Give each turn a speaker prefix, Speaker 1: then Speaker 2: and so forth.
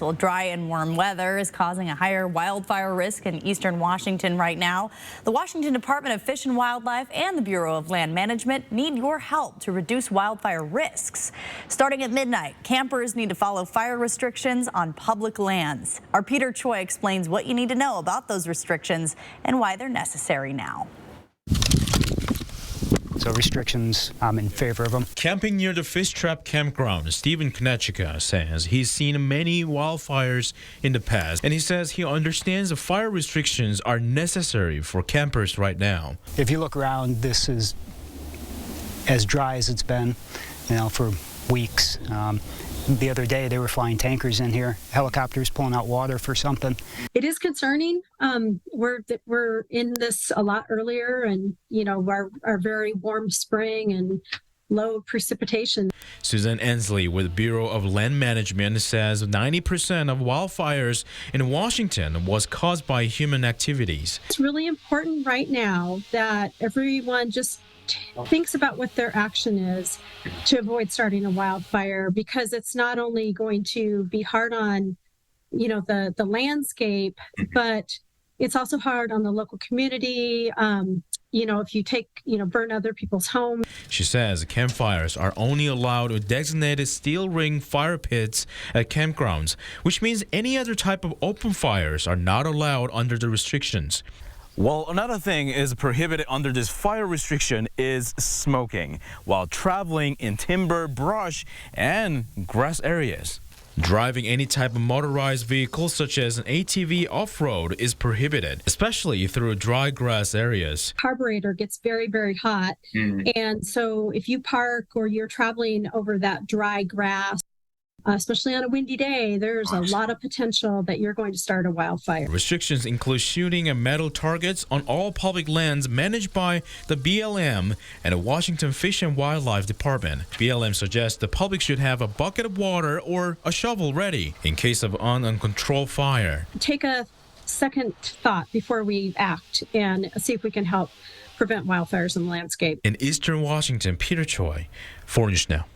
Speaker 1: Well, dry and warm weather is causing a higher wildfire risk in eastern Washington right now. The Washington Department of Fish and Wildlife and the Bureau of Land Management need your help to reduce wildfire risks. Starting at midnight, campers need to follow fire restrictions on public lands. Our Peter Choi explains what you need to know about those restrictions and why they're necessary now.
Speaker 2: So restrictions, I'm in favor of them.
Speaker 3: Camping near the Fishtrap Campground, Stephen Phemkoneiczka says he's seen many wildfires in the past, and he says he understands the fire restrictions are necessary for campers right now.
Speaker 2: If you look around, this is as dry as it's been, for weeks. The other day, they were flying tankers in here, helicopters pulling out water for something.
Speaker 4: It is concerning. We're in this a lot earlier, and our very warm spring and low precipitation.
Speaker 3: Suzanne Endsley with the Bureau of Land Management says 90% of wildfires in Washington was caused by human activities.
Speaker 4: It's really important right now that everyone just thinks about what their action is to avoid starting a wildfire, because it's not only going to be hard on the landscape, but it's also hard on the local community. If you burn other people's homes.
Speaker 3: She says campfires are only allowed with designated steel ring fire pits at campgrounds, which means any other type of open fires are not allowed under the restrictions.
Speaker 5: Well, another thing is prohibited under this fire restriction is smoking while traveling in timber, brush, and grass areas.
Speaker 3: Driving any type of motorized vehicle such as an ATV off-road is prohibited, especially through dry grass areas.
Speaker 4: Carburetor gets very, very hot. And so if you park or you're traveling over that dry grass, especially on a windy day, there's a lot of potential that you're going to start a wildfire.
Speaker 3: Restrictions include shooting at metal targets on all public lands managed by the BLM and the Washington Fish and Wildlife Department. BLM suggests the public should have a bucket of water or a shovel ready in case of uncontrolled fire.
Speaker 4: Take a second thought before we act and see if we can help prevent wildfires in the landscape.
Speaker 3: In eastern Washington, Peter Choi, 4 News Now.